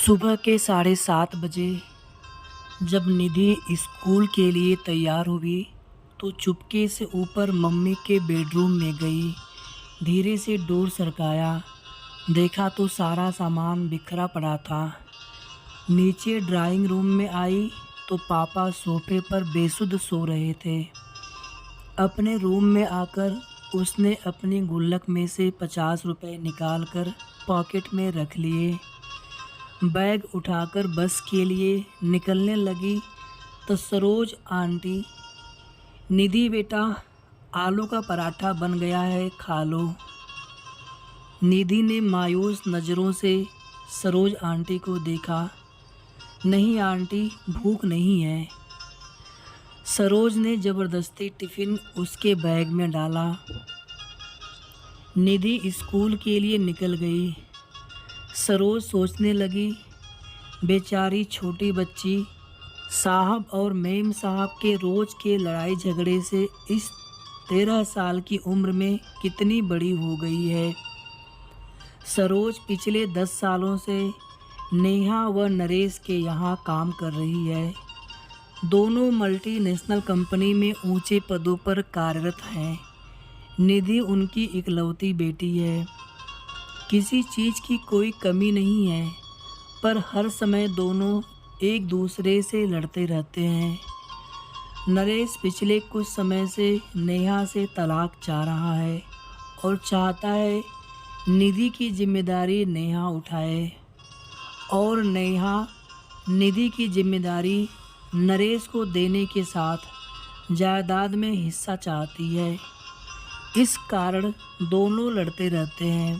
सुबह के 7:30 बजे जब निधि स्कूल के लिए तैयार हुई तो चुपके से ऊपर मम्मी के बेडरूम में गई। धीरे से डोर सरकाया, देखा तो सारा सामान बिखरा पड़ा था। नीचे ड्राइंग रूम में आई तो पापा सोफे पर बेसुध सो रहे थे। अपने रूम में आकर उसने अपनी गुल्लक में से 50 रुपए निकाल कर पॉकेट में रख लिए। बैग उठाकर बस के लिए निकलने लगी तो सरोज आंटी, निधि बेटा आलू का पराठा बन गया है, खा लो। निधि ने मायूस नज़रों से सरोज आंटी को देखा। नहीं आंटी, भूख नहीं है। सरोज ने ज़बरदस्ती टिफ़िन उसके बैग में डाला। निधि स्कूल के लिए निकल गई। सरोज सोचने लगी, बेचारी छोटी बच्ची साहब और मेम साहब के रोज़ के लड़ाई झगड़े से इस 13 साल की उम्र में कितनी बड़ी हो गई है। सरोज पिछले 10 सालों से नेहा व नरेश के यहाँ काम कर रही है। दोनों मल्टीनेशनल कंपनी में ऊंचे पदों पर कार्यरत हैं। निधि उनकी इकलौती बेटी है। किसी चीज़ की कोई कमी नहीं है, पर हर समय दोनों एक दूसरे से लड़ते रहते हैं। नरेश पिछले कुछ समय से नेहा से तलाक चाह रहा है और चाहता है निधि की जिम्मेदारी नेहा उठाए, और नेहा निधि की जिम्मेदारी नरेश को देने के साथ जायदाद में हिस्सा चाहती है। इस कारण दोनों लड़ते रहते हैं।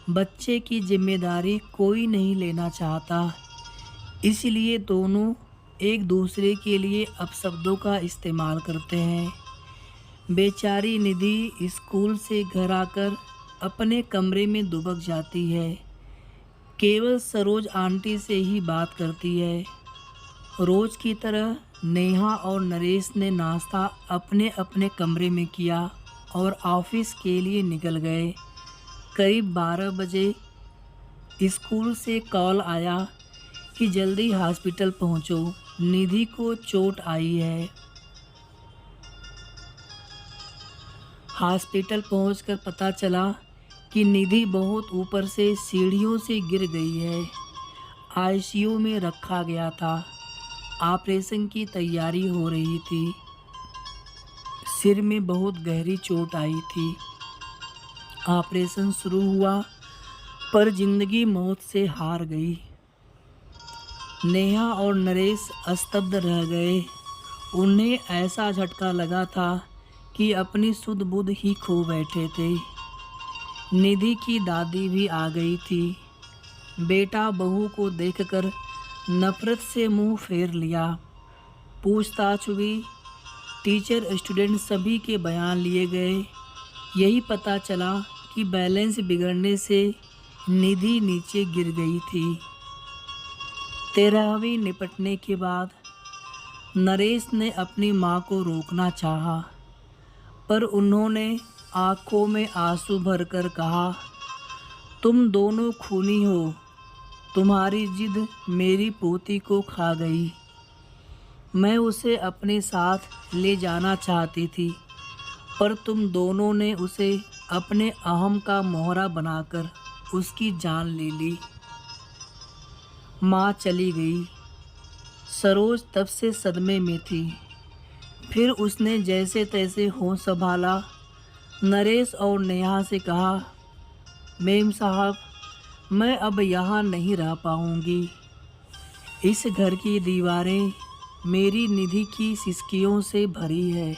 बच्चे की जिम्मेदारी कोई नहीं लेना चाहता, इसलिए दोनों एक दूसरे के लिए अपशब्दों का इस्तेमाल करते हैं। बेचारी निधि स्कूल से घर आकर अपने कमरे में दुबक जाती है। केवल सरोज आंटी से ही बात करती है। रोज़ की तरह नेहा और नरेश ने नाश्ता अपने अपने कमरे में किया और ऑफिस के लिए निकल गए। करीब 12 बजे स्कूल से कॉल आया कि जल्दी हॉस्पिटल पहुंचो, निधि को चोट आई है। हॉस्पिटल पहुंचकर पता चला कि निधि बहुत ऊपर से सीढ़ियों से गिर गई है। आईसीयू में रखा गया था। ऑपरेशन की तैयारी हो रही थी। सिर में बहुत गहरी चोट आई थी। ऑपरेशन शुरू हुआ, पर जिंदगी मौत से हार गई। नेहा और नरेश स्तब्ध रह गए। उन्हें ऐसा झटका लगा था कि अपनी सुध बुध ही खो बैठे थे। निधि की दादी भी आ गई थी। बेटा बहू को देखकर नफरत से मुंह फेर लिया। पूछताछ हुई। टीचर स्टूडेंट सभी के बयान लिए गए। यही पता चला कि बैलेंस बिगड़ने से निधि नीचे गिर गई थी। 13वीं निपटने के बाद नरेश ने अपनी मां को रोकना चाहा, पर उन्होंने आंखों में आंसू भरकर कहा, तुम दोनों खूनी हो। तुम्हारी जिद मेरी पोती को खा गई। मैं उसे अपने साथ ले जाना चाहती थी, पर तुम दोनों ने उसे अपने अहम का मोहरा बनाकर उसकी जान ले ली। माँ चली गई। सरोज तब से सदमे में थी। फिर उसने जैसे तैसे होश संभाला। नरेश और नेहा से कहा, मेम साहब, मैं अब यहाँ नहीं रह पाऊँगी। इस घर की दीवारें मेरी निधि की सिसकियों से भरी है।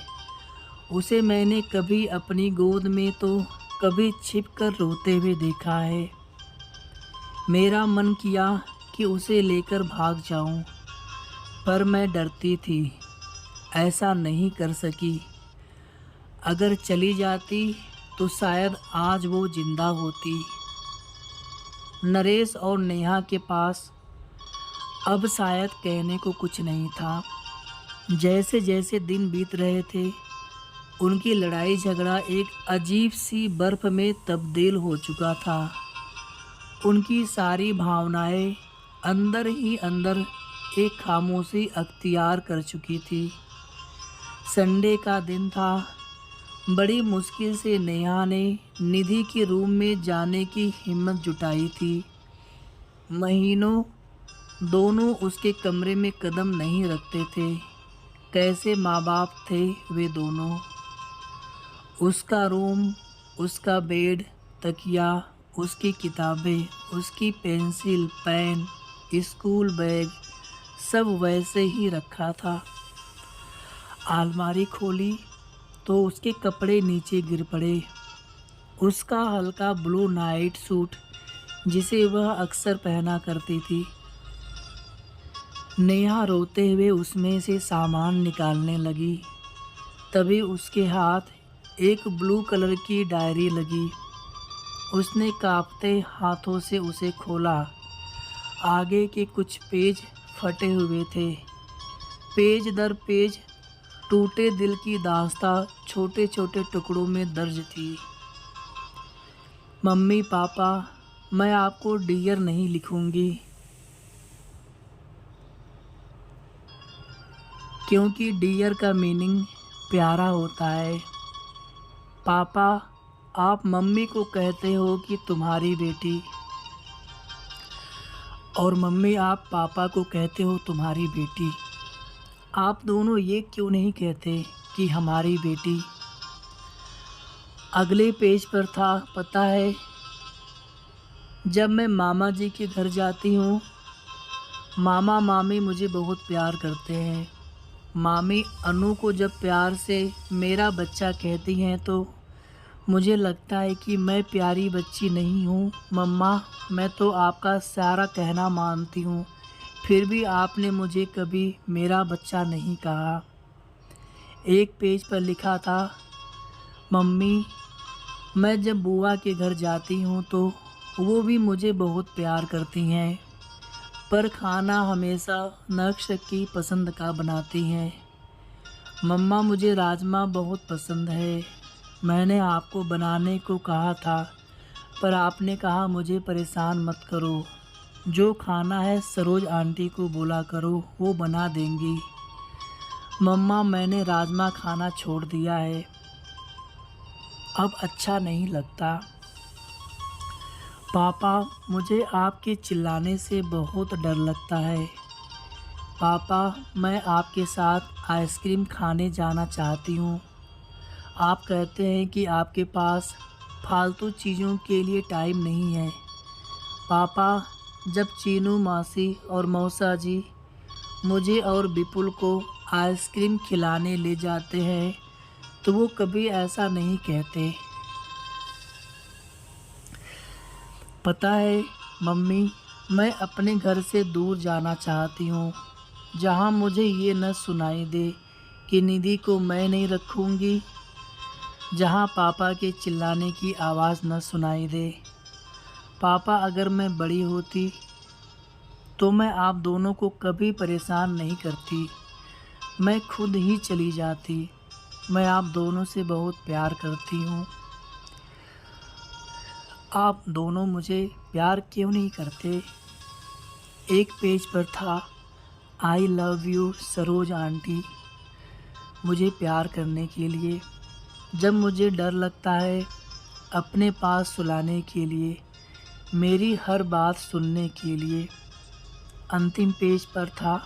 उसे मैंने कभी अपनी गोद में तो कभी छिपकर रोते हुए देखा है। मेरा मन किया कि उसे लेकर भाग जाऊं, पर मैं डरती थी, ऐसा नहीं कर सकी। अगर चली जाती तो शायद आज वो जिंदा होती। नरेश और नेहा के पास अब शायद कहने को कुछ नहीं था। जैसे जैसे दिन बीत रहे थे, उनकी लड़ाई झगड़ा एक अजीब सी बर्फ़ में तब्दील हो चुका था। उनकी सारी भावनाएं अंदर ही अंदर एक खामोशी अख्तियार कर चुकी थी। संडे का दिन था। बड़ी मुश्किल से नेहा ने निधि के रूम में जाने की हिम्मत जुटाई थी। महीनों दोनों उसके कमरे में कदम नहीं रखते थे। कैसे माँ बाप थे वे दोनों। उसका रूम, उसका बेड, तकिया, उसकी किताबें, उसकी पेंसिल, पेन, स्कूल बैग सब वैसे ही रखा था। अलमारी खोली तो उसके कपड़े नीचे गिर पड़े। उसका हल्का ब्लू नाइट सूट जिसे वह अक्सर पहना करती थी। नेहा रोते हुए उसमें से सामान निकालने लगी। तभी उसके हाथ एक ब्लू कलर की डायरी लगी। उसने कांपते हाथों से उसे खोला। आगे के कुछ पेज फटे हुए थे। पेज दर पेज टूटे दिल की दास्तां छोटे छोटे टुकड़ों में दर्ज थी। मम्मी पापा, मैं आपको डियर नहीं लिखूंगी क्योंकि डियर का मीनिंग प्यारा होता है। पापा, आप मम्मी को कहते हो कि तुम्हारी बेटी, और मम्मी आप पापा को कहते हो तुम्हारी बेटी। आप दोनों ये क्यों नहीं कहते कि हमारी बेटी। अगले पेज पर था, पता है, जब मैं मामा जी के घर जाती हूँ, मामा मामी मुझे बहुत प्यार करते हैं। मामी अनु को जब प्यार से मेरा बच्चा कहती हैं तो मुझे लगता है कि मैं प्यारी बच्ची नहीं हूँ। मम्मा, मैं तो आपका सारा कहना मानती हूँ, फिर भी आपने मुझे कभी मेरा बच्चा नहीं कहा। एक पेज पर लिखा था, मम्मी, मैं जब बुआ के घर जाती हूँ तो वो भी मुझे बहुत प्यार करती हैं, पर खाना हमेशा नक्श की पसंद का बनाती हैं। मम्मा, मुझे राजमा बहुत पसंद है। मैंने आपको बनाने को कहा था, पर आपने कहा मुझे परेशान मत करो। जो खाना है सरोज आंटी को बोला करो, वो बना देंगी। मम्मा, मैंने राजमा खाना छोड़ दिया है, अब अच्छा नहीं लगता। पापा, मुझे आपके चिल्लाने से बहुत डर लगता है। पापा, मैं आपके साथ आइसक्रीम खाने जाना चाहती हूँ। आप कहते हैं कि आपके पास फालतू चीज़ों के लिए टाइम नहीं है। पापा, जब चीनू मासी और मौसा जी मुझे और विपुल को आइसक्रीम खिलाने ले जाते हैं तो वो कभी ऐसा नहीं कहते। पता है मम्मी, मैं अपने घर से दूर जाना चाहती हूँ, जहाँ मुझे ये न सुनाई दे कि निधि को मैं नहीं रखूँगी, जहाँ पापा के चिल्लाने की आवाज़ न सुनाई दे। पापा, अगर मैं बड़ी होती तो मैं आप दोनों को कभी परेशान नहीं करती, मैं खुद ही चली जाती। मैं आप दोनों से बहुत प्यार करती हूँ। आप दोनों मुझे प्यार क्यों नहीं करते। एक पेज पर था, I love you Saroj aunty, मुझे प्यार करने के लिए, जब मुझे डर लगता है, अपने पास सुलाने के लिए, मेरी हर बात सुनने के लिए। अंतिम पेज पर था,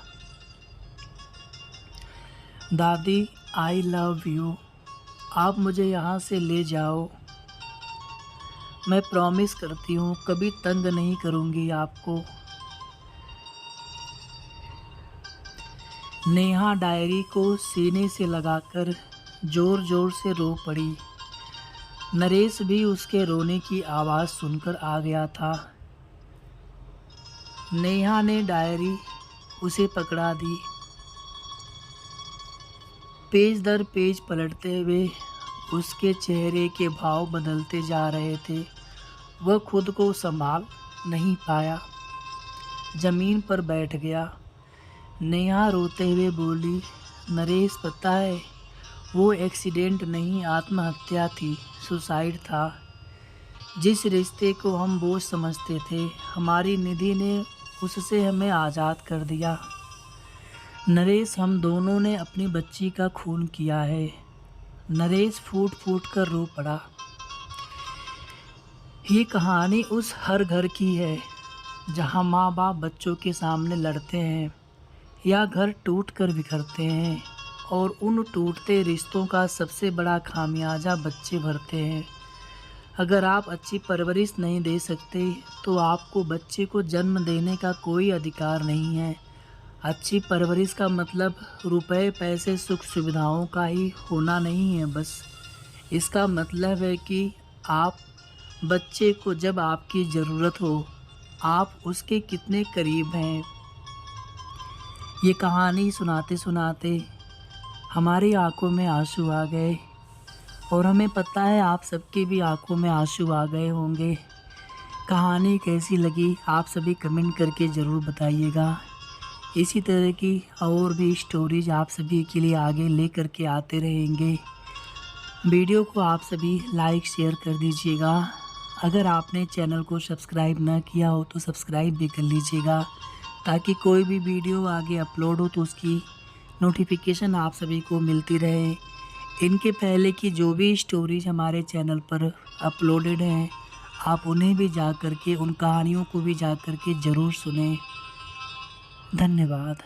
दादी आई लव यू, आप मुझे यहाँ से ले जाओ। मैं प्रॉमिस करती हूँ कभी तंग नहीं करूँगी आपको। नेहा डायरी को सीने से लगाकर ज़ोर ज़ोर से रो पड़ी। नरेश भी उसके रोने की आवाज़ सुनकर आ गया था। नेहा ने डायरी उसे पकड़ा दी। पेज दर पेज पलटते हुए उसके चेहरे के भाव बदलते जा रहे थे। वह खुद को संभाल नहीं पाया, ज़मीन पर बैठ गया। नेहा रोते हुए बोली, नरेश, पता है, वो एक्सीडेंट नहीं, आत्महत्या थी, सुसाइड था। जिस रिश्ते को हम बोझ समझते थे, हमारी निधि ने उससे हमें आज़ाद कर दिया। नरेश, हम दोनों ने अपनी बच्ची का खून किया है। नरेश फूट फूट कर रो पड़ा। ये कहानी उस हर घर की है जहाँ माँ बाप बच्चों के सामने लड़ते हैं या घर टूट कर बिखरते हैं, और उन टूटते रिश्तों का सबसे बड़ा खामियाजा बच्चे भरते हैं। अगर आप अच्छी परवरिश नहीं दे सकते तो आपको बच्चे को जन्म देने का कोई अधिकार नहीं है। अच्छी परवरिश का मतलब रुपए पैसे सुख सुविधाओं का ही होना नहीं है। बस इसका मतलब है कि आप बच्चे को जब आपकी ज़रूरत हो, आप उसके कितने करीब हैं। ये कहानी सुनाते सुनाते हमारी आंखों में आंसू आ गए, और हमें पता है आप सबकी भी आंखों में आंसू आ गए होंगे। कहानी कैसी लगी आप सभी कमेंट करके ज़रूर बताइएगा। इसी तरह की और भी स्टोरीज आप सभी के लिए आगे ले करके आते रहेंगे। वीडियो को आप सभी लाइक शेयर कर दीजिएगा। अगर आपने चैनल को सब्सक्राइब ना किया हो तो सब्सक्राइब भी कर लीजिएगा, ताकि कोई भी वीडियो आगे अपलोड हो तो उसकी नोटिफिकेशन आप सभी को मिलती रहे। इनके पहले की जो भी स्टोरीज हमारे चैनल पर अपलोडेड हैं, आप उन्हें भी जा कर के, उन कहानियों को भी जा कर के ज़रूर सुनें। धन्यवाद।